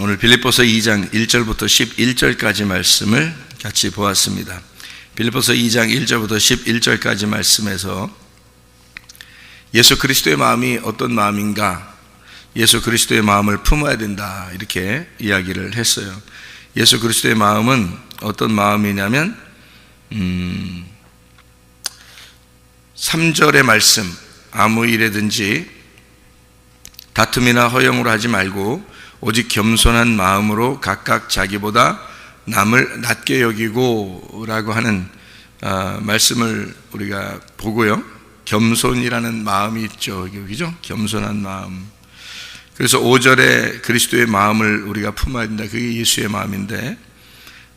오늘 빌립보서 2장 1절부터 11절까지 말씀을 같이 보았습니다. 빌립보서 2장 1절부터 11절까지 말씀에서 예수 그리스도의 마음이 어떤 마음인가, 예수 그리스도의 마음을 품어야 된다, 이렇게 이야기를 했어요. 예수 그리스도의 마음은 어떤 마음이냐면 3절의 말씀, 아무 일에든지 다툼이나 허영으로 하지 말고 오직 겸손한 마음으로 각각 자기보다 남을 낮게 여기고 라고 하는 말씀을 우리가 보고요. 겸손이라는 마음이 있죠. 여기죠? 겸손한 마음. 그래서 5절에 그리스도의 마음을 우리가 품어야 된다. 그게 예수의 마음인데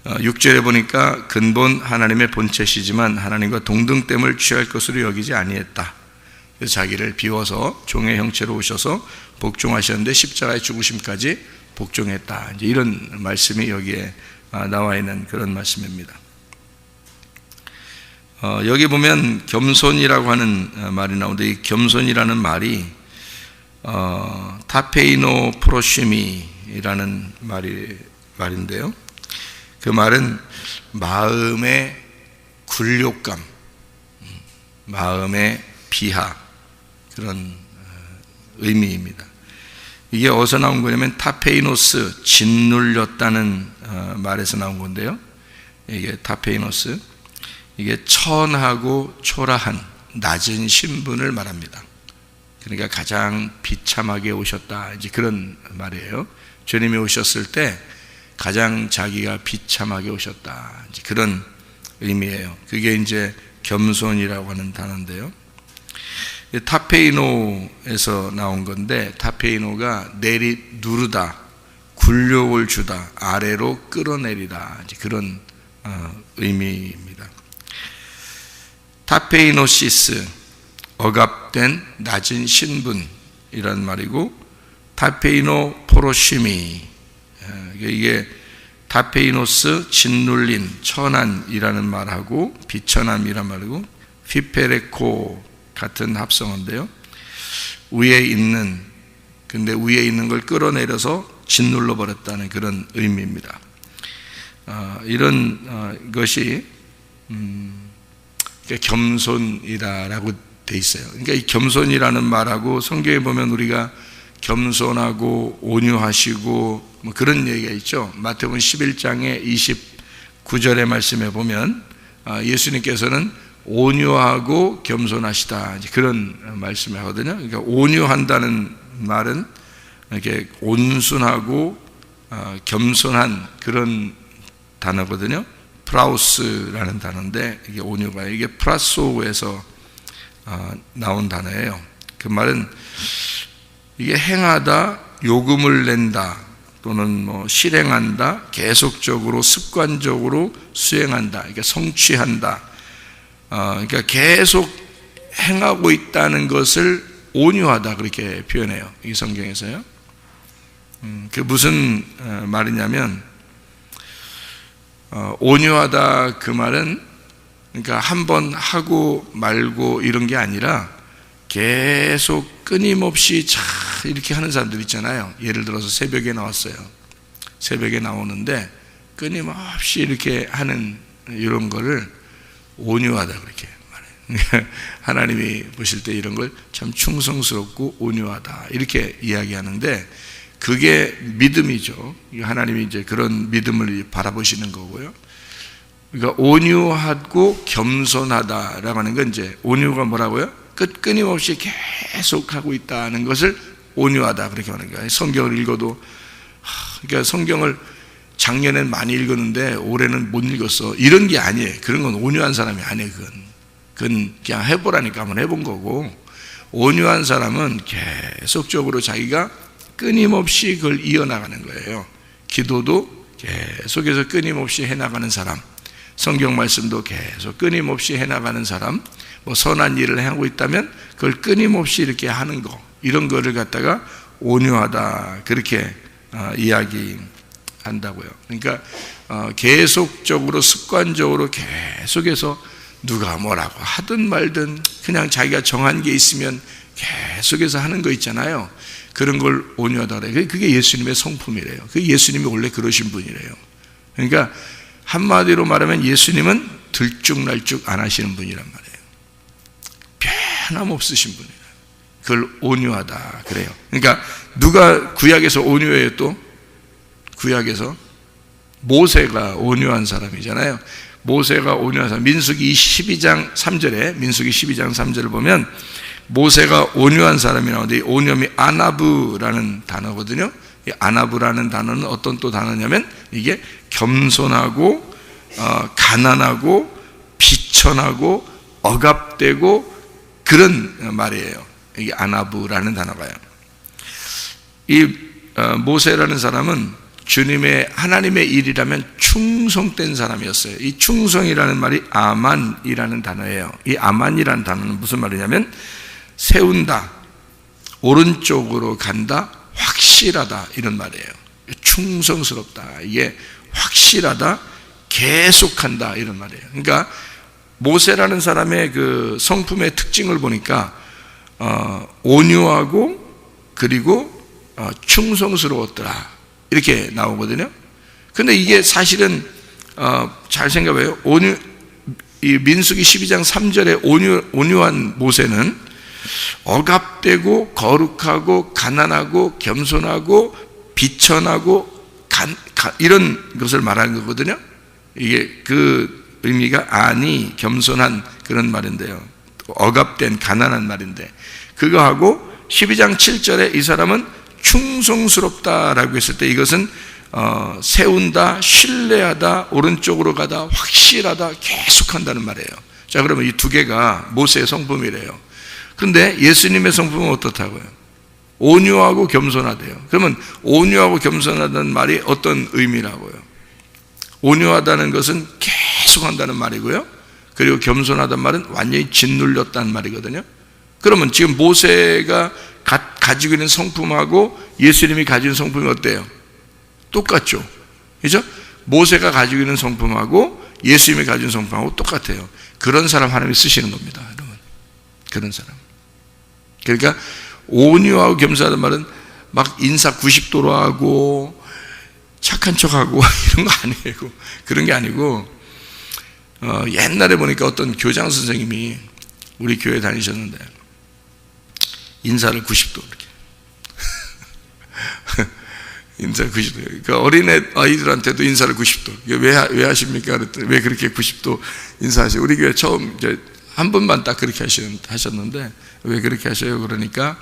6절에 보니까 근본 하나님의 본체시지만 하나님과 동등됨을 취할 것으로 여기지 아니했다. 그래서 자기를 비워서 종의 형체로 오셔서 복종하셨는데 십자가의 죽으심까지 복종했다. 이제 이런 말씀이 여기에 나와 있는 그런 말씀입니다. 여기 보면 겸손이라고 하는 말이 나오는데 이 겸손이라는 말이 타페이노 프로시미라는 말인데요. 그 말은 마음의 굴욕감, 마음의 비하, 그런 의미입니다. 이게 어디서 나온 거냐면 타페이노스, 짓눌렸다는 말에서 나온 건데요. 이게 타페이노스, 이게 천하고 초라한 낮은 신분을 말합니다. 그러니까 가장 비참하게 오셨다, 이제 그런 말이에요. 주님이 오셨을 때 가장 자기가 비참하게 오셨다, 이제 그런 의미예요. 그게 이제 겸손이라고 하는 단어인데요. 타페이노에서 나온 건데, 타페이노가 누르다, 굴욕을 주다, 아래로 끌어내리다, 이제 그런 의미입니다. 타페이노시스, 억압된 낮은 신분이란 말이고, 타페이노 포로시미, 이게 타페이노스, 짓눌림, 천한이라는 말하고 비천함이란 말이고, 피페레코 같은 합성어인데요. 근데 위에 있는 걸 끌어내려서 짓눌러 버렸다는 그런 의미입니다. 이런 것이 겸손이다라고 돼 있어요. 그러니까 이 겸손이라는 말하고 성경에 보면 우리가 겸손하고 온유하시고 뭐 그런 얘기가 있죠. 마태복음 11장의 29절의 말씀에 보면 예수님께서는 온유하고 겸손하시다, 그런 말씀을 하거든요. 그러니까 온유한다는 말은 이렇게 온순하고 겸손한 그런 단어거든요. 프라우스라는 단어인데 이게 온유가, 이게 프라소에서 나온 단어예요. 그 말은 이게 행하다, 요금을 낸다, 또는 뭐 실행한다, 계속적으로 습관적으로 수행한다, 그러니까 성취한다. 그러니까 계속 행하고 있다는 것을 온유하다, 그렇게 표현해요. 이 성경에서요. 그 무슨 말이냐면 온유하다, 그 말은 그러니까 한번 하고 말고 이런 게 아니라 계속 끊임없이 이렇게 하는 사람들 있잖아요. 예를 들어서 새벽에 나왔어요. 새벽에 나오는데 끊임없이 이렇게 하는 이런 거를 온유하다, 그렇게 말해요. 하나님이 보실 때 이런 걸 참 충성스럽고 온유하다, 이렇게 이야기하는데 그게 믿음이죠. 하나님이 이제 그런 믿음을 바라보시는 거고요. 그러니까 온유하고 겸손하다라고 하는 건 이제 온유가 뭐라고요? 끊임없이 계속 하고 있다는 것을 온유하다, 그렇게 하는 거예요. 성경을 읽어도, 그러니까 성경을 작년엔 많이 읽었는데 올해는 못 읽었어, 이런 게 아니에요. 그런 건 온유한 사람이 아니에요. 그건 그냥 해보라니까 한번 해본 거고, 온유한 사람은 계속적으로 자기가 끊임없이 그걸 이어나가는 거예요. 기도도 계속해서 끊임없이 해나가는 사람, 성경 말씀도 계속 끊임없이 해나가는 사람, 뭐 선한 일을 하고 있다면 그걸 끊임없이 이렇게 하는 거, 이런 거를 갖다가 온유하다, 그렇게 이야기한다고요. 그러니까 계속적으로 습관적으로 계속해서 누가 뭐라고 하든 말든 그냥 자기가 정한 게 있으면 계속해서 하는 거 있잖아요. 그런 걸 온유하다 그래요. 그게 예수님의 성품이래요. 그게 예수님이 원래 그러신 분이래요. 그러니까 한마디로 말하면 예수님은 들쭉날쭉 안 하시는 분이란 말이에요. 변함없으신 분이에요. 그걸 온유하다 그래요. 그러니까 누가 구약에서 온유해요? 또 구약에서 모세가 온유한 사람이잖아요. 모세가 온유한 사람. 민수기 12장 3절에 민수기 12장 3절을 보면 모세가 온유한 사람이 나오는데 이 온유함이 아나브라는 단어거든요. 이 아나브라는 단어는 어떤 또 단어냐면 이게 겸손하고 가난하고 비천하고 억압되고 그런 말이에요. 이게 아나브라는 단어가요. 이 모세라는 사람은 하나님의 일이라면 충성된 사람이었어요. 이 충성이라는 말이 아만이라는 단어예요. 이 아만이라는 단어는 무슨 말이냐면 세운다, 오른쪽으로 간다, 확실하다 이런 말이에요. 충성스럽다, 이게 확실하다, 계속한다 이런 말이에요. 그러니까 모세라는 사람의 그 성품의 특징을 보니까 온유하고 그리고 충성스러웠더라 이렇게 나오거든요. 근데 이게 사실은 잘 생각해봐요. 이 민수기 12장 3절에 온유한 모세는 억압되고 거룩하고 가난하고 겸손하고 비천하고 이런 것을 말하는 거거든요. 이게 그 의미가 겸손한 그런 말인데요. 억압된 가난한 말인데 그거하고 12장 7절에 이 사람은 충성스럽다라고 했을 때 이것은 세운다, 신뢰하다, 오른쪽으로 가다, 확실하다, 계속한다는 말이에요. 자, 그러면 이 두 개가 모세의 성품이래요. 그런데 예수님의 성품은 어떻다고요? 온유하고 겸손하대요. 그러면 온유하고 겸손하다는 말이 어떤 의미라고요? 온유하다는 것은 계속한다는 말이고요. 그리고 겸손하다는 말은 완전히 짓눌렸다는 말이거든요. 그러면 지금 모세가 가지고 있는 성품하고 예수님이 가지고 있는 성품이 어때요? 똑같죠. 그죠? 모세가 가지고 있는 성품하고 예수님이 가지고 있는 성품하고 똑같아요. 그런 사람 하나님이 쓰시는 겁니다, 여러분. 그런 사람. 그러니까 온유하고 겸손하다는 말은 막 인사 90도로 하고 착한 척하고 이런 거 아니에요. 그런 게 아니고 옛날에 보니까 어떤 교장 선생님이 우리 교회 다니셨는데 인사를 90도 이렇게 인사를 90도. 그러니까 어린애 아이들한테도 인사를 90도. 왜 하십니까? 그랬더니 왜 그렇게 90도 인사하세요? 우리 교회 처음 이제 한 번만 딱 그렇게 하셨는데 왜 그렇게 하셔요? 그러니까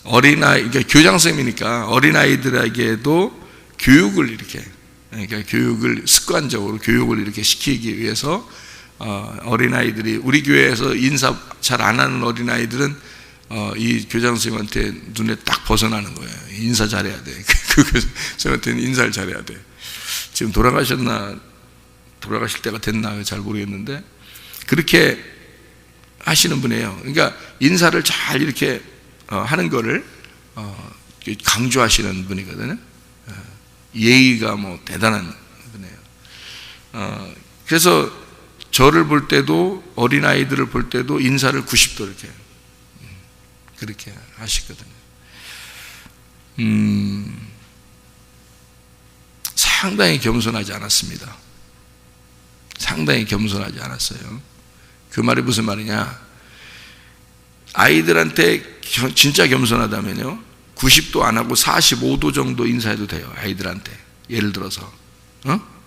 그러니까 교장 선생님이니까 어린아이들에게도 교육을 이렇게, 그러니까 습관적으로 교육을 이렇게 시키기 위해서 어린아이들이 우리 교회에서 인사 잘 안 하는 어린아이들은 이 교장 선생님한테 눈에 딱 벗어나는 거예요. 인사 잘해야 돼. 그 교장 선생님한테는 인사를 잘해야 돼. 지금 돌아가실 때가 됐나 잘 모르겠는데 그렇게 하시는 분이에요. 그러니까 인사를 잘 이렇게 하는 거를 강조하시는 분이거든요. 예의가 대단한 분이에요. 그래서 저를 볼 때도 어린아이들을 볼 때도 인사를 90도 이렇게 그렇게 하시거든요. 상당히 겸손하지 않았습니다. 상당히 겸손하지 않았어요. 그 말이 무슨 말이냐? 아이들한테 진짜 겸손하다면요 90도 안 하고 45도 정도 인사해도 돼요. 아이들한테 예를 들어서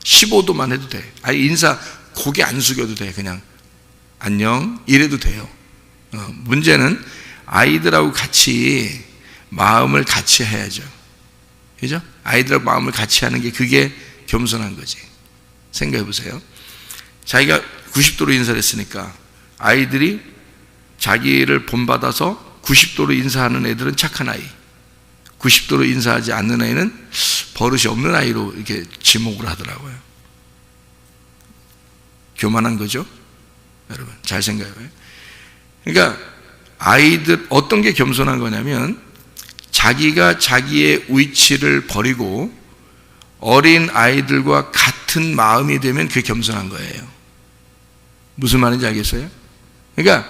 15도만 해도 돼. 아예 인사 고개 안 숙여도 돼. 그냥 안녕 이래도 돼요. 문제는 아이들하고 같이 마음을 같이 해야죠. 그죠? 아이들하고 마음을 같이 하는 게 그게 겸손한 거지. 생각해 보세요. 자기가 90도로 인사를 했으니까 아이들이 자기를 본받아서 90도로 인사하는 애들은 착한 아이, 90도로 인사하지 않는 아이는 버릇이 없는 아이로 이렇게 지목을 하더라고요. 교만한 거죠. 여러분 잘 생각해봐요. 그러니까 아이들 어떤 게 겸손한 거냐면 자기가 자기의 위치를 버리고 어린 아이들과 같은 마음이 되면 그게 겸손한 거예요. 무슨 말인지 알겠어요? 그러니까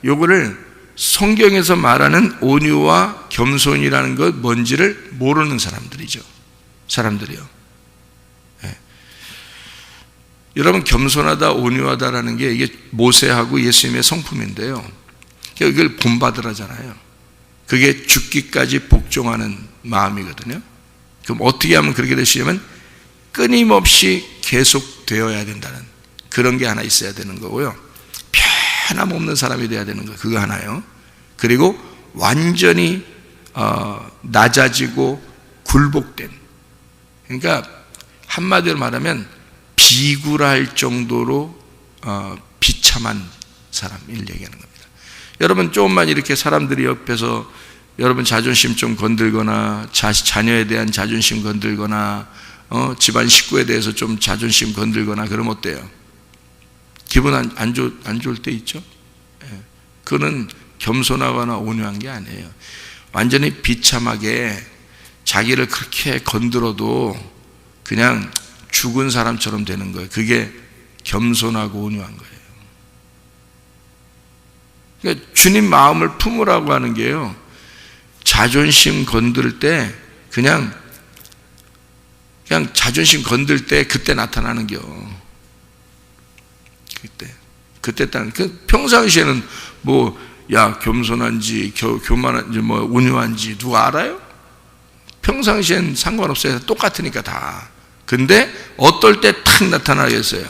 요거를 성경에서 말하는 온유와 겸손이라는 것 뭔지를 모르는 사람들이죠. 사람들이요. 네. 여러분, 겸손하다, 온유하다라는 게 이게 모세하고 예수님의 성품인데요. 이걸 본받으라잖아요. 그게 죽기까지 복종하는 마음이거든요. 그럼 어떻게 하면 그렇게 되시냐면 끊임없이 계속되어야 된다는 그런 게 하나 있어야 되는 거고요. 변함없는 사람이 돼야 되는 거, 그거 하나요. 그리고 완전히 낮아지고 굴복된, 그러니까 한마디로 말하면 비굴할 정도로 비참한 사람을 얘기하는 겁니다. 여러분, 조금만 이렇게 사람들이 옆에서 여러분 자존심 좀 건들거나 자녀에 대한 자존심 건들거나 집안 식구에 대해서 좀 자존심 건들거나 그러면 어때요? 기분 안 좋을 때 있죠? 예. 그거는 겸손하거나 온유한 게 아니에요. 완전히 비참하게 자기를 그렇게 건드려도 그냥 죽은 사람처럼 되는 거예요. 그게 겸손하고 온유한 거예요. 그러니까 주님 마음을 품으라고 하는 게요, 자존심 건들 때 그냥 자존심 건들 때 그때 나타나는 겨. 그때 평상시에는 겸손한지 교만한지 온유한지 누가 알아요? 평상시엔 상관없어요. 똑같으니까 다. 근데 어떨 때 탁 나타나겠어요?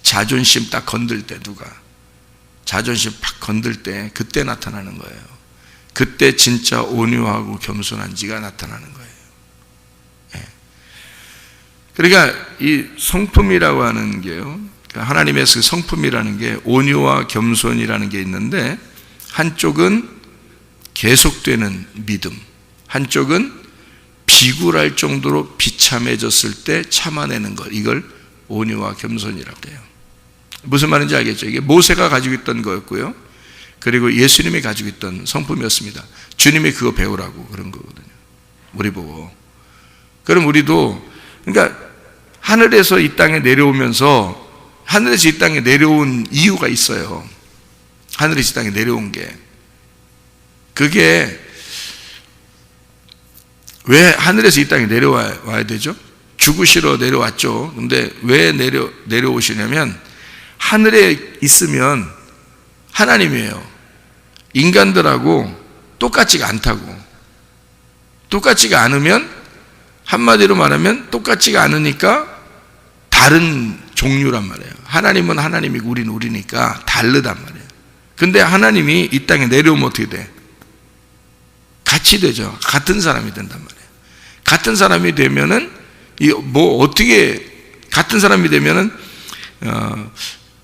자존심 딱 건들 때, 누가 자존심 팍 건들 때 그때 나타나는 거예요. 그때 진짜 온유하고 겸손한지가 나타나는 거예요. 그러니까 이 성품이라고 하는 게요, 하나님의 그 성품이라는 게 온유와 겸손이라는 게 있는데, 한쪽은 계속되는 믿음, 한쪽은 비굴할 정도로 비참해졌을 때 참아내는 것, 이걸 온유와 겸손이라고 해요. 무슨 말인지 알겠죠? 이게 모세가 가지고 있던 거였고요, 그리고 예수님이 가지고 있던 성품이었습니다. 주님이 그거 배우라고 그런 거거든요, 우리 보고. 그럼 우리도, 그러니까 하늘에서 이 땅에 내려오면서, 하늘에서 이 땅에 내려온 이유가 있어요. 하늘에서 이 땅에 내려온 게, 그게 왜 하늘에서 이 땅에 내려와야 되죠? 죽으시러 내려왔죠. 근데 왜 내려오시냐면, 하늘에 있으면 하나님이에요. 인간들하고 똑같지가 않다고. 똑같지가 않으면, 한마디로 말하면 똑같지가 않으니까 다른 종류란 말이에요. 하나님은 하나님이고 우리는 우리니까 다르단 말이에요. 근데 하나님이 이 땅에 내려오면 어떻게 돼? 같이 되죠. 같은 사람이 된단 말이에요. 같은 사람이 되면은 어떻게 같은 사람이 되면은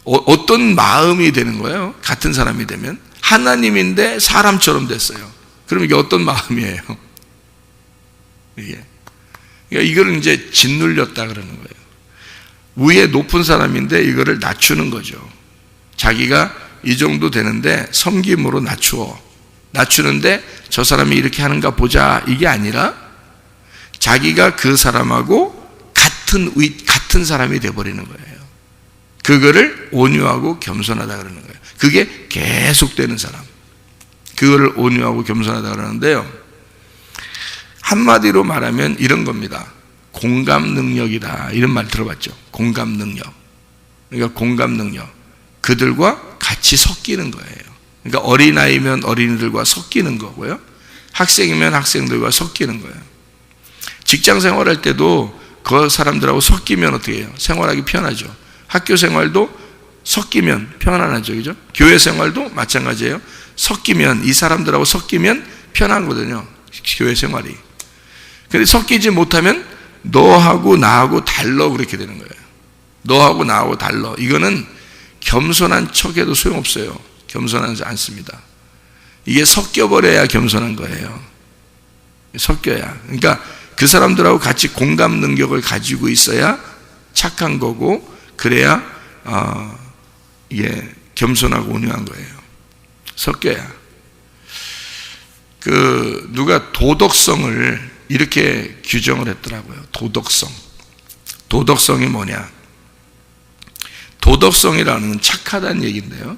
어떤 마음이 되는 거예요? 같은 사람이 되면 하나님인데 사람처럼 됐어요. 그럼 이게 어떤 마음이에요? 이거를 이제 짓눌렸다 그러는 거예요. 위에 높은 사람인데 이거를 낮추는 거죠. 자기가 이 정도 되는데 섬김으로 낮추는데 저 사람이 이렇게 하는가 보자, 이게 아니라 자기가 그 사람하고 같은 사람이 되어버리는 거예요. 그거를 온유하고 겸손하다 그러는 거예요. 그게 계속되는 사람, 그거를 온유하고 겸손하다 그러는데요, 한마디로 말하면 이런 겁니다. 공감 능력이다, 이런 말 들어봤죠? 공감 능력. 그러니까 공감 능력, 그들과 같이 섞이는 거예요. 그러니까 어린아이면 어린이들과 섞이는 거고요, 학생이면 학생들과 섞이는 거예요. 직장 생활할 때도 그 사람들하고 섞이면 어떻게 해요? 생활하기 편하죠. 학교 생활도 섞이면 편안하죠, 그죠? 교회 생활도 마찬가지예요. 섞이면, 이 사람들하고 섞이면 편하거든요, 교회 생활이. 근데 섞이지 못하면 너하고 나하고 달러, 그렇게 되는 거예요. 너하고 나하고 달러. 이거는 겸손한 척해도 소용없어요. 겸손하지 않습니다. 이게 섞여버려야 겸손한 거예요. 섞여야. 그러니까 그 사람들하고 같이 공감 능력을 가지고 있어야 착한 거고, 그래야 이게 겸손하고 온유한 거예요. 섞여야. 누가 도덕성을 이렇게 규정을 했더라고요. 도덕성이 뭐냐? 도덕성이라는 건 착하다는 얘기인데요,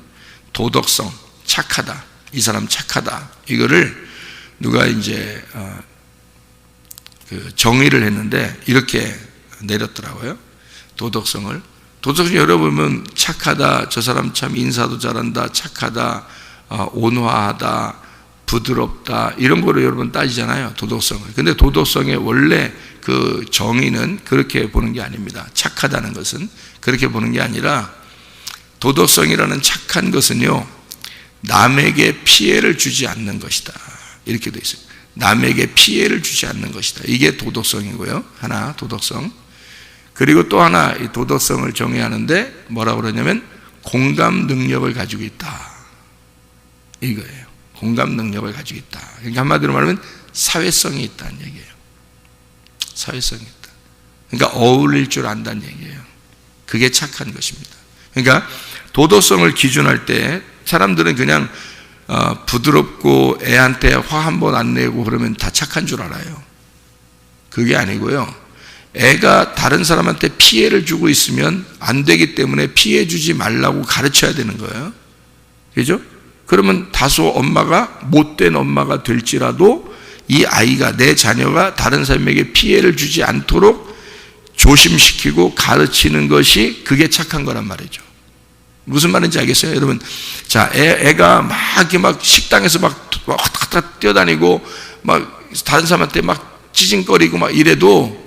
도덕성, 착하다. 이 사람 착하다. 이거를 누가 이제 그 정의를 했는데 이렇게 내렸더라고요. 도덕성을 열어보면 착하다, 저 사람 참 인사도 잘한다, 착하다, 온화하다, 부드럽다, 이런 거를 여러분 따지잖아요, 도덕성을. 근데 도덕성의 원래 그 정의는 그렇게 보는 게 아닙니다. 착하다는 것은 그렇게 보는 게 아니라, 도덕성이라는 착한 것은요, 남에게 피해를 주지 않는 것이다, 이렇게 되어 있어요. 남에게 피해를 주지 않는 것이다. 이게 도덕성이고요. 하나, 도덕성. 그리고 또 하나, 이 도덕성을 정의하는데 뭐라고 그러냐면 공감 능력을 가지고 있다, 이거예요. 공감 능력을 가지고 있다. 그러니까 한마디로 말하면 사회성이 있다는 얘기예요. 사회성이 있다. 그러니까 어울릴 줄 안다는 얘기예요. 그게 착한 것입니다. 그러니까 도덕성을 기준할 때 사람들은 그냥 부드럽고 애한테 화 한 번 안 내고 그러면 다 착한 줄 알아요. 그게 아니고요, 애가 다른 사람한테 피해를 주고 있으면 안 되기 때문에 피해 주지 말라고 가르쳐야 되는 거예요. 그죠? 그러면 다소 엄마가 못된 엄마가 될지라도 이 아이가, 내 자녀가 다른 사람에게 피해를 주지 않도록 조심시키고 가르치는 것이, 그게 착한 거란 말이죠. 무슨 말인지 알겠어요, 여러분? 자, 애가 막 식당에서 막 뛰어다니고 막 다른 사람한테 막 찌징거리고 막 이래도,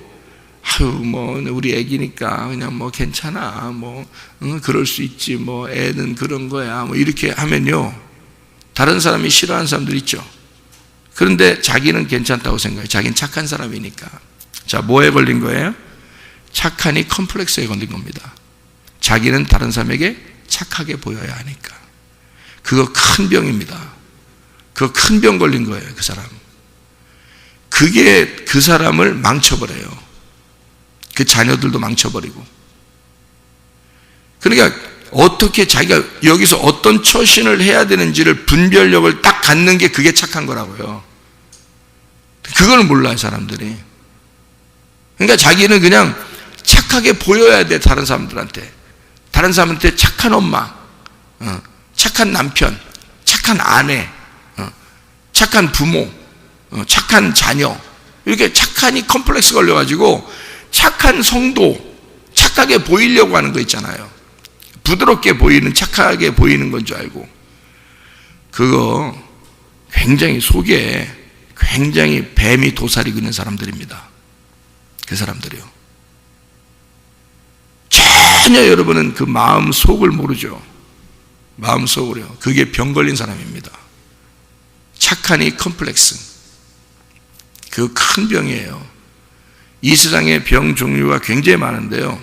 아유, 뭐 우리 애기니까 그냥 뭐 괜찮아, 뭐 그럴 수 있지, 뭐 애는 그런 거야, 뭐 이렇게 하면요, 다른 사람이 싫어하는 사람들 있죠. 그런데 자기는 괜찮다고 생각해요. 자기는 착한 사람이니까. 자, 뭐에 걸린 거예요? 착하니 컴플렉스에 걸린 겁니다. 자기는 다른 사람에게 착하게 보여야 하니까. 그거 큰 병입니다. 그거 큰 병 걸린 거예요, 그 사람. 그게 그 사람을 망쳐버려요. 그 자녀들도 망쳐버리고. 그러니까 어떻게 자기가 여기서 어떤 처신을 해야 되는지를 분별력을 딱 갖는 게, 그게 착한 거라고요. 그걸 몰라요, 사람들이. 그러니까 자기는 그냥 착하게 보여야 돼, 다른 사람들한테. 다른 사람한테 착한 엄마, 착한 남편, 착한 아내, 착한 부모, 착한 자녀, 이렇게 착하니 컴플렉스 걸려가지고 착한 성도, 착하게 보이려고 하는 거 있잖아요. 부드럽게 보이는, 착하게 보이는 건 줄 알고. 그거 굉장히 속에 굉장히 뱀이 도사리고 있는 사람들입니다. 그 사람들이요. 전혀 여러분은 그 마음 속을 모르죠. 마음 속으로요. 그게 병 걸린 사람입니다. 착하니 컴플렉스. 그 큰 병이에요. 이 세상에 병 종류가 굉장히 많은데요,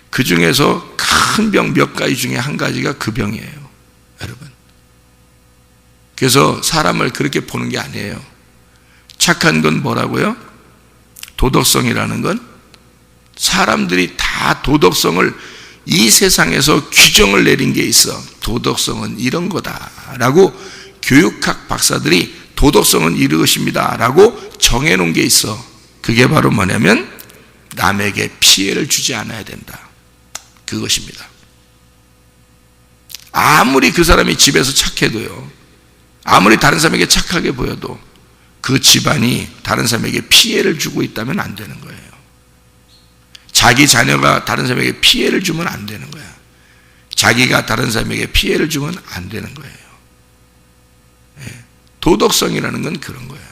그 중에서 큰 병 몇 가지 중에 한 가지가 그 병이에요, 여러분. 그래서 사람을 그렇게 보는 게 아니에요. 착한 건 뭐라고요? 도덕성이라는 건 사람들이 다 도덕성을, 이 세상에서 규정을 내린 게 있어. 도덕성은 이런 거다라고 교육학 박사들이 도덕성은 이것입니다 라고 정해놓은 게 있어. 그게 바로 뭐냐면 남에게 피해를 주지 않아야 된다, 그것입니다. 아무리 그 사람이 집에서 착해도요, 아무리 다른 사람에게 착하게 보여도 그 집안이 다른 사람에게 피해를 주고 있다면 안 되는 거예요. 자기 자녀가 다른 사람에게 피해를 주면 안 되는 거야. 자기가 다른 사람에게 피해를 주면 안 되는 거예요. 도덕성이라는 건 그런 거예요.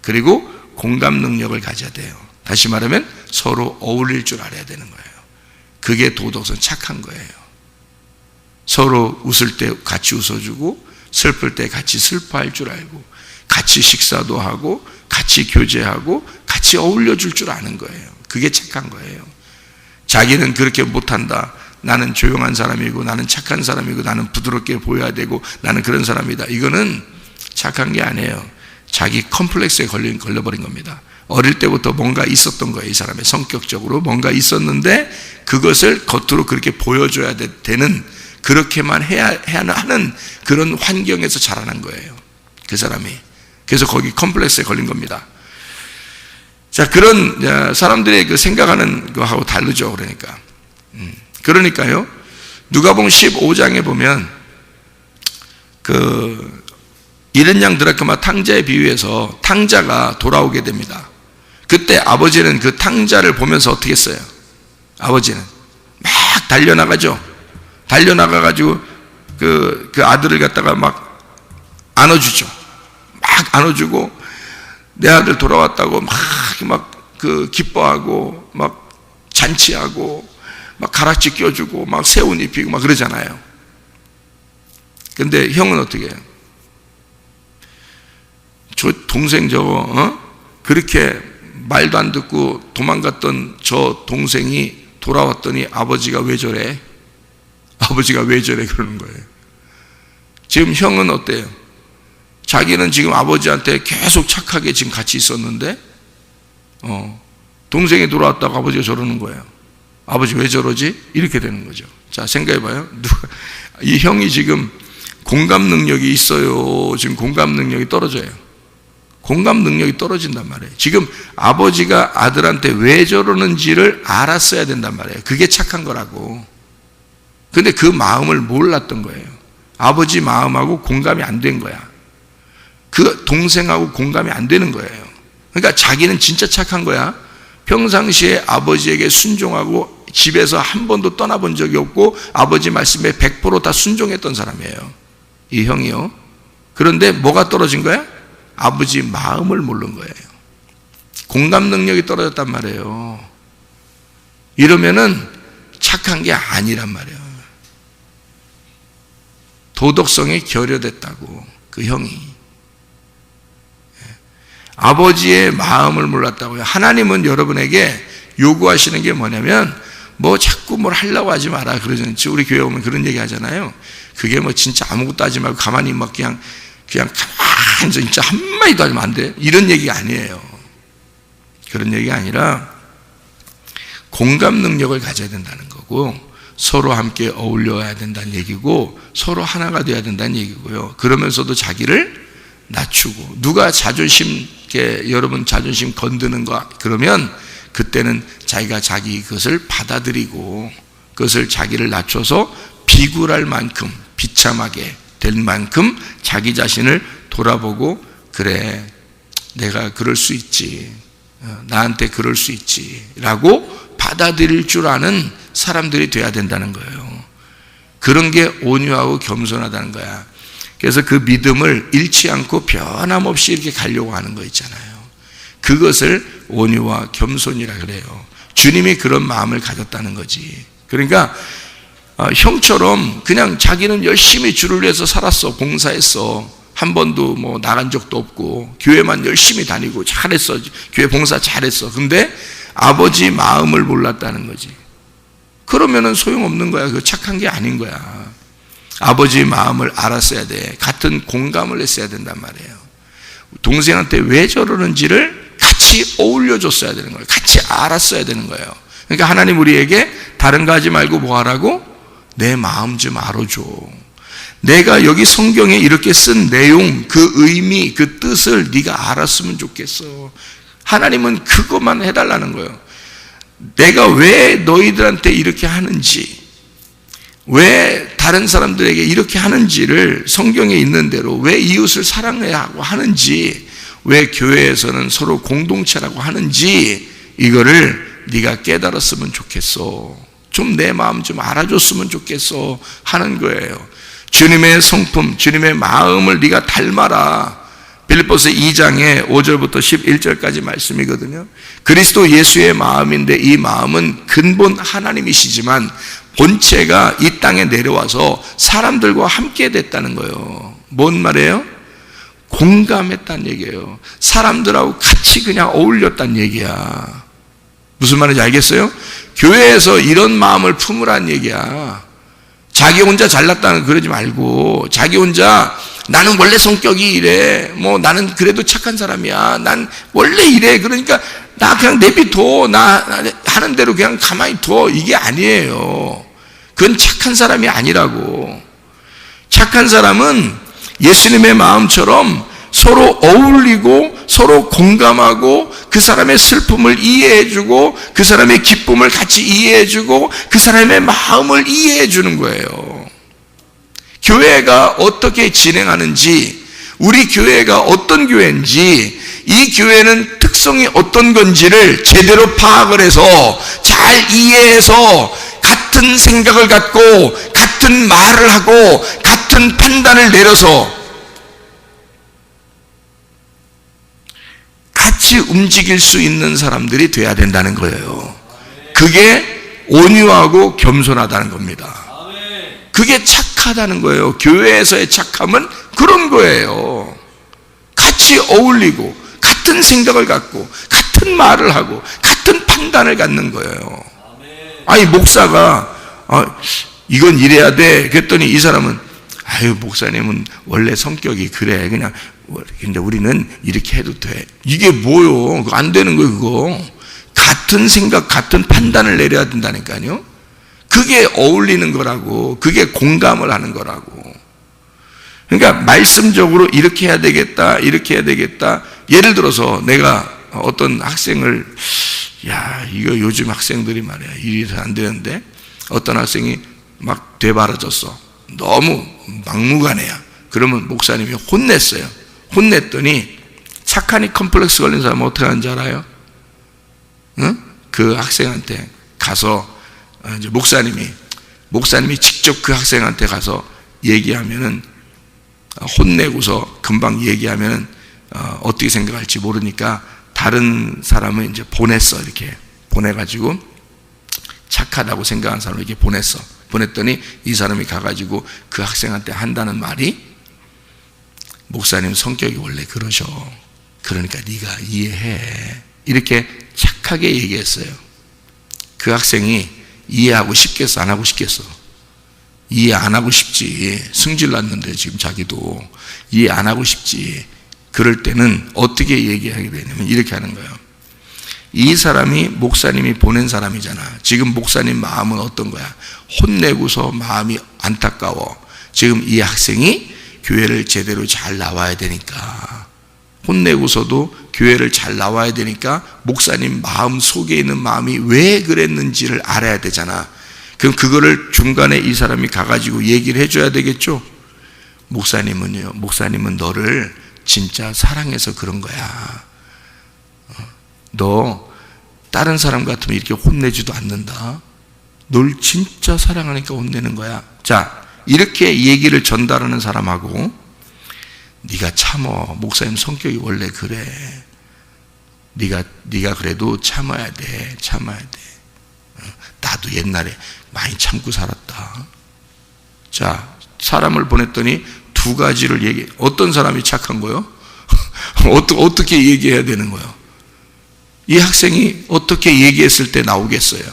그리고 공감 능력을 가져야 돼요. 다시 말하면 서로 어울릴 줄 알아야 되는 거예요. 그게 도덕성, 착한 거예요. 서로 웃을 때 같이 웃어주고, 슬플 때 같이 슬퍼할 줄 알고, 같이 식사도 하고, 같이 교제하고, 같이 어울려줄 줄 아는 거예요. 그게 착한 거예요. 자기는 그렇게 못한다, 나는 조용한 사람이고, 나는 착한 사람이고, 나는 부드럽게 보여야 되고, 나는 그런 사람이다, 이거는 착한 게 아니에요. 자기 컴플렉스에 걸려버린 겁니다. 어릴 때부터 뭔가 있었던 거예요. 이 사람의 성격적으로 뭔가 있었는데 그것을 겉으로 그렇게 보여줘야 되는, 그렇게만 해야 하는 그런 환경에서 자라난 거예요, 그 사람이. 그래서 거기 컴플렉스에 걸린 겁니다. 자, 그런 사람들의 그 생각하는 거하고 다르죠. 그러니까요, 누가복음 15장에 보면 그 1년 드라크마 탕자에 비유해서 탕자가 돌아오게 됩니다. 그때 아버지는 그 탕자를 보면서 어떻게 했어요? 아버지는 막 달려나가죠. 달려나가가지고 그 아들을 갖다가 막 안아주죠. 막 안아주고 내 아들 돌아왔다고 막 기뻐하고 막 잔치하고 막 가락지 껴주고 막 새옷 입히고 막 그러잖아요. 근데 형은 어떻게 해요? 저 동생 저거 그렇게 말도 안 듣고 도망갔던 저 동생이 돌아왔더니 아버지가 왜 저래? 아버지가 왜 저래? 그러는 거예요. 지금 형은 어때요? 자기는 지금 아버지한테 계속 착하게 지금 같이 있었는데 동생이 돌아왔다고 아버지가 저러는 거예요. 아버지 왜 저러지? 이렇게 되는 거죠. 자, 생각해봐요. 이 형이 지금 공감 능력이 있어요? 지금 공감 능력이 떨어져요? 공감 능력이 떨어진단 말이에요. 지금 아버지가 아들한테 왜 저러는지를 알았어야 된단 말이에요. 그게 착한 거라고. 근데 그 마음을 몰랐던 거예요. 아버지 마음하고 공감이 안 된 거야. 그 동생하고 공감이 안 되는 거예요. 그러니까 자기는 진짜 착한 거야. 평상시에 아버지에게 순종하고 집에서 한 번도 떠나본 적이 없고 아버지 말씀에 100% 다 순종했던 사람이에요. 이 형이요. 그런데 뭐가 떨어진 거야? 아버지 마음을 모르는 거예요. 공감 능력이 떨어졌단 말이에요. 이러면은 착한 게 아니란 말이에요. 도덕성이 결여됐다고, 그 형이. 아버지의 마음을 몰랐다고요. 하나님은 여러분에게 요구하시는 게 뭐냐면 뭐 자꾸 뭘 하려고 하지 마라 그러잖아요. 우리 교회 오면 그런 얘기 하잖아요. 그게 뭐 진짜 아무것도 하지 말고 가만히 막 그냥 가만히 진짜 한마디도 하면 안 돼. 이런 얘기가 아니에요. 그런 얘기가 아니라 공감 능력을 가져야 된다는 거고 서로 함께 어울려야 된다는 얘기고 서로 하나가 돼야 된다는 얘기고요. 그러면서도 자기를 낮추고 누가 여러분 자존심 건드는 거 그러면 그때는 자기가 자기 그것을 받아들이고 그것을 자기를 낮춰서 비굴할 만큼 비참하게 될 만큼 자기 자신을 돌아보고 그래 내가 그럴 수 있지 나한테 그럴 수 있지 라고 받아들일 줄 아는 사람들이 돼야 된다는 거예요. 그런 게 온유하고 겸손하다는 거야. 그래서 그 믿음을 잃지 않고 변함없이 이렇게 가려고 하는 거 있잖아요. 그것을 온유와 겸손이라 그래요. 주님이 그런 마음을 가졌다는 거지. 그러니까 형처럼 그냥 자기는 열심히 주를 위해서 살았어. 봉사했어. 한 번도 뭐 나간 적도 없고 교회만 열심히 다니고 잘했어. 교회 봉사 잘했어. 근데 아버지 마음을 몰랐다는 거지. 그러면은 소용없는 거야. 그거 착한 게 아닌 거야. 아버지 마음을 알았어야 돼. 같은 공감을 했어야 된단 말이에요. 동생한테 왜 저러는지를 같이 어울려줬어야 되는 거예요. 같이 알았어야 되는 거예요. 그러니까 하나님 우리에게 다른 거 하지 말고 뭐 하라고? 내 마음 좀 알아줘. 내가 여기 성경에 이렇게 쓴 내용, 그 의미, 그 뜻을 네가 알았으면 좋겠어. 하나님은 그것만 해달라는 거예요. 내가 왜 너희들한테 이렇게 하는지, 왜 다른 사람들에게 이렇게 하는지를 성경에 있는 대로 왜 이웃을 사랑해야 하고 하는지, 왜 교회에서는 서로 공동체라고 하는지 이거를 네가 깨달았으면 좋겠어. 좀 내 마음 좀 알아줬으면 좋겠어 하는 거예요. 주님의 성품, 주님의 마음을 네가 닮아라. 빌립보서 2장에 5절부터 11절까지 말씀이거든요. 그리스도 예수의 마음인데 이 마음은 근본 하나님이시지만 본체가 이 땅에 내려와서 사람들과 함께 됐다는 거예요. 뭔 말이에요? 공감했다는 얘기예요. 사람들하고 같이 그냥 어울렸다는 얘기야. 무슨 말인지 알겠어요? 교회에서 이런 마음을 품으라는 얘기야. 자기 혼자 잘났다는 그러지 말고 자기 혼자 나는 원래 성격이 이래. 뭐 나는 그래도 착한 사람이야. 난 원래 이래. 그러니까 나 그냥 내비둬. 나 하는 대로 그냥 가만히 둬. 이게 아니에요. 그건 착한 사람이 아니라고. 착한 사람은 예수님의 마음처럼 서로 어울리고 서로 공감하고 그 사람의 슬픔을 이해해주고 그 사람의 기쁨을 같이 이해해주고 그 사람의 마음을 이해해주는 거예요. 교회가 어떻게 진행하는지 우리 교회가 어떤 교회인지, 이 교회는 특성이 어떤 건지를 제대로 파악을 해서 잘 이해해서 같은 생각을 갖고 같은 말을 하고 같은 판단을 내려서 같이 움직일 수 있는 사람들이 돼야 된다는 거예요. 그게 온유하고 겸손하다는 겁니다. 그게 착하다는 거예요. 교회에서의 착함은 그런 거예요. 같이 어울리고 같은 생각을 갖고 같은 말을 하고 같은 판단을 갖는 거예요. 아니 목사가 이건 이래야 돼 그랬더니 이 사람은 아유 목사님은 원래 성격이 그래 그냥 근데 우리는 이렇게 해도 돼. 이게 뭐요? 안 되는 거예요. 그거 같은 생각 같은 판단을 내려야 된다니까요. 그게 어울리는 거라고, 그게 공감을 하는 거라고. 그러니까 말씀적으로 이렇게 해야 되겠다, 이렇게 해야 되겠다. 예를 들어서 내가 어떤 학생을, 야, 이거 요즘 학생들이 말이야, 이래서 안 되는데, 어떤 학생이 막 되바라졌어. 너무 막무가내야. 그러면 목사님이 혼냈어요. 혼냈더니 착하니 컴플렉스 걸린 사람은 어떻게 하는지 알아요? 응? 그 학생한테 가서 이제 목사님이 직접 그 학생한테 가서 얘기하면은 혼내고서 금방 얘기하면은 어떻게 생각할지 모르니까 다른 사람을 이제 보냈어. 이렇게 보내가지고 착하다고 생각한 사람을 이렇게 보냈어. 보냈더니 이 사람이 가가지고 그 학생한테 한다는 말이 목사님 성격이 원래 그러셔. 그러니까 네가 이해해. 이렇게 착하게 얘기했어요. 그 학생이 이해하고 싶겠어? 안 하고 싶겠어? 이해 안 하고 싶지. 승질 났는데 지금 자기도 이해 안 하고 싶지. 그럴 때는 어떻게 얘기하게 되냐면 이렇게 하는 거예요. 이 사람이 목사님이 보낸 사람이잖아. 지금 목사님 마음은 어떤 거야? 혼내고서 마음이 안타까워. 지금 이 학생이 교회를 제대로 잘 나와야 되니까, 혼내고서도 교회를 잘 나와야 되니까 목사님 마음 속에 있는 마음이 왜 그랬는지를 알아야 되잖아. 그럼 그거를 중간에 이 사람이 가가지고 얘기를 해줘야 되겠죠. 목사님은 너를 진짜 사랑해서 그런 거야. 너 다른 사람 같으면 이렇게 혼내지도 않는다. 널 진짜 사랑하니까 혼내는 거야. 자, 이렇게 얘기를 전달하는 사람하고 네가 참어. 목사님 성격이 원래 그래. 네가 그래도 참아야 돼. 나도 옛날에 많이 참고 살았다. 자, 사람을 보냈더니 두 가지를 얘기해. 어떤 사람이 착한 거요? 어떻게 얘기해야 되는 거요? 이 학생이 어떻게 얘기했을 때 나오겠어요?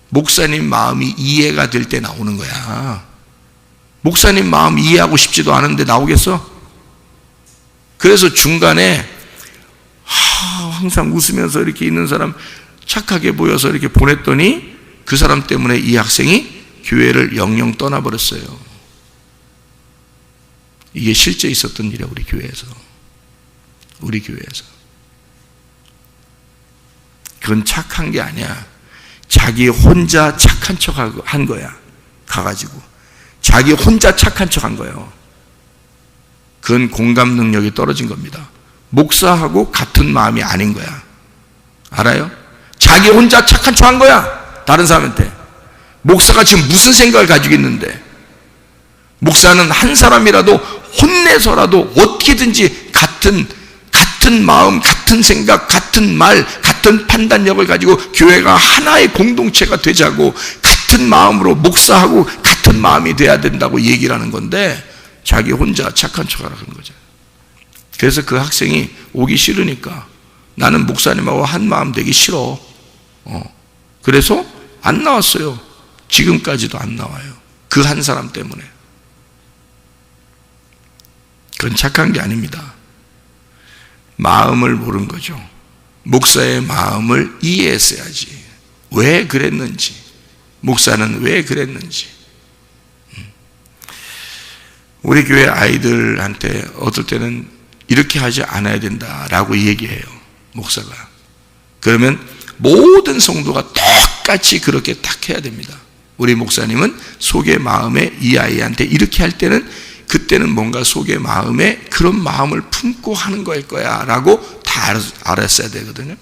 목사님 마음이 이해가 될 때 나오는 거야. 목사님 마음 이해하고 싶지도 않은데 나오겠어? 그래서 중간에 항상 웃으면서 이렇게 있는 사람 착하게 보여서 이렇게 보냈더니 그 사람 때문에 이 학생이 교회를 영영 떠나버렸어요. 이게 실제 있었던 일이야. 우리 교회에서. 그건 착한 게 아니야. 자기 혼자 착한 척 한 거야. 가가지고 자기 혼자 착한 척 한 거예요. 그건 공감 능력이 떨어진 겁니다. 목사하고 같은 마음이 아닌 거야. 알아요? 자기 혼자 착한 척 한 거야. 다른 사람한테. 목사가 지금 무슨 생각을 가지고 있는데, 목사는 한 사람이라도 혼내서라도 어떻게든지 같은 마음, 같은 생각, 같은 말, 같은 판단력을 가지고 교회가 하나의 공동체가 되자고 같은 마음으로 목사하고 같은 마음이 돼야 된다고 얘기를 하는 건데 자기 혼자 착한 척하라는 거죠. 그래서 그 학생이 오기 싫으니까 나는 목사님하고 한 마음 되기 싫어. 그래서 안 나왔어요. 지금까지도 안 나와요. 그 한 사람 때문에. 그건 착한 게 아닙니다. 마음을 모른 거죠. 목사의 마음을 이해했어야지. 왜 그랬는지, 목사는 왜 그랬는지. 우리 교회 아이들한테 어떨 때는 이렇게 하지 않아야 된다라고 얘기해요, 목사가. 그러면 모든 성도가 똑같이 그렇게 딱 해야 됩니다. 우리 목사님은 속의 마음에 이 아이한테 이렇게 할 때는 그때는 뭔가 속의 마음에 그런 마음을 품고 하는 거일 거야 라고 다 알았어야 되거든요.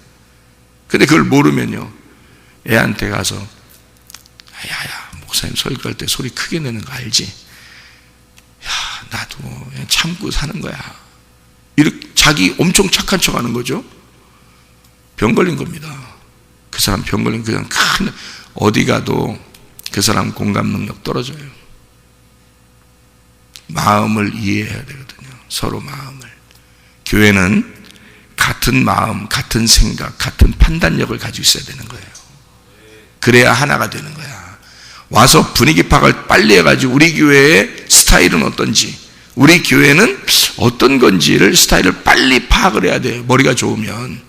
근데 그걸 모르면요, 애한테 가서 야야 목사님 설교할 때 소리 크게 내는 거 알지? 야 나도 그냥 참고 사는 거야, 이렇게 자기 엄청 착한 척 하는 거죠. 병 걸린 겁니다. 그 사람 병 걸린, 그냥 큰 어디 가도 그 사람 공감 능력 떨어져요. 마음을 이해해야 되거든요. 서로 마음을. 교회는 같은 마음, 같은 생각, 같은 판단력을 가지고 있어야 되는 거예요. 그래야 하나가 되는 거야. 와서 분위기 파악을 빨리 해가지고 우리 교회의 스타일은 어떤지, 우리 교회는 어떤 건지를 스타일을 빨리 파악을 해야 돼요. 머리가 좋으면.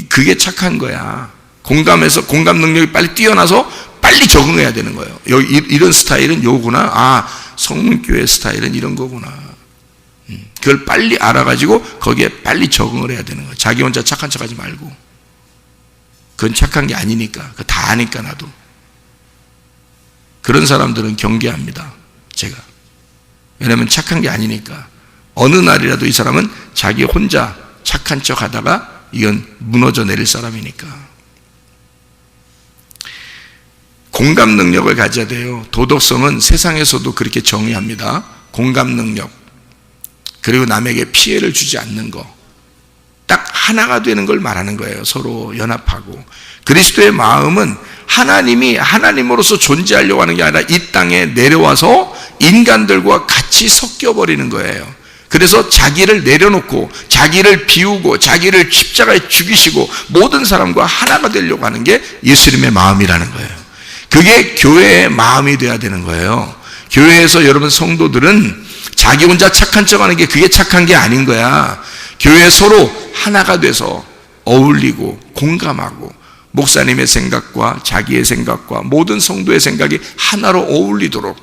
그게 착한 거야. 공감해서 공감 능력이 빨리 뛰어나서 빨리 적응해야 되는 거예요. 여기 이런 스타일은 요구나. 아, 성문교회 스타일은 이런 거구나. 그걸 빨리 알아가지고 거기에 빨리 적응을 해야 되는 거예요. 자기 혼자 착한 척하지 말고. 그건 착한 게 아니니까. 그거 다 아니까 나도. 그런 사람들은 경계합니다. 제가. 왜냐하면 착한 게 아니니까. 어느 날이라도 이 사람은 자기 혼자 착한 척 하다가 이건 무너져 내릴 사람이니까. 공감 능력을 가져야 돼요. 도덕성은 세상에서도 그렇게 정의합니다. 공감 능력, 그리고 남에게 피해를 주지 않는 거, 딱 하나가 되는 걸 말하는 거예요. 서로 연합하고. 그리스도의 마음은 하나님이 하나님으로서 존재하려고 하는 게 아니라 이 땅에 내려와서 인간들과 같이 섞여버리는 거예요. 그래서 자기를 내려놓고 자기를 비우고 자기를 십자가에 죽이시고 모든 사람과 하나가 되려고 하는 게 예수님의 마음이라는 거예요. 그게 교회의 마음이 돼야 되는 거예요. 교회에서 여러분 성도들은 자기 혼자 착한 척하는 게 그게 착한 게 아닌 거야. 교회 서로 하나가 돼서 어울리고 공감하고 목사님의 생각과 자기의 생각과 모든 성도의 생각이 하나로 어울리도록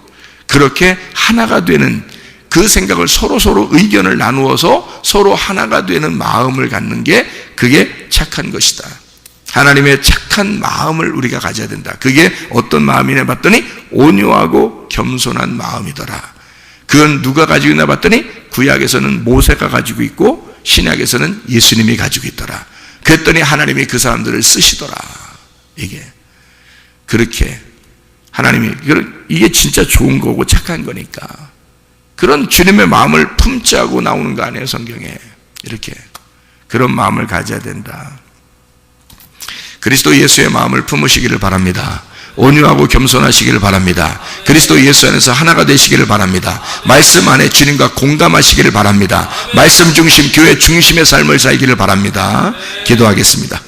그렇게 하나가 되는 그 생각을 서로 의견을 나누어서 서로 하나가 되는 마음을 갖는 게 그게 착한 것이다. 하나님의 착한 마음을 우리가 가져야 된다. 그게 어떤 마음이냐 봤더니 온유하고 겸손한 마음이더라. 그건 누가 가지고 있나 봤더니 구약에서는 모세가 가지고 있고 신약에서는 예수님이 가지고 있더라. 그랬더니 하나님이 그 사람들을 쓰시더라. 이게 그렇게 하나님이, 이게 진짜 좋은 거고 착한 거니까 그런 주님의 마음을 품자고 나오는 거 아니에요, 성경에. 이렇게 그런 마음을 가져야 된다. 그리스도 예수의 마음을 품으시기를 바랍니다. 온유하고 겸손하시기를 바랍니다. 그리스도 예수 안에서 하나가 되시기를 바랍니다. 말씀 안에 주님과 공감하시기를 바랍니다. 말씀 중심, 교회 중심의 삶을 살기를 바랍니다. 기도하겠습니다.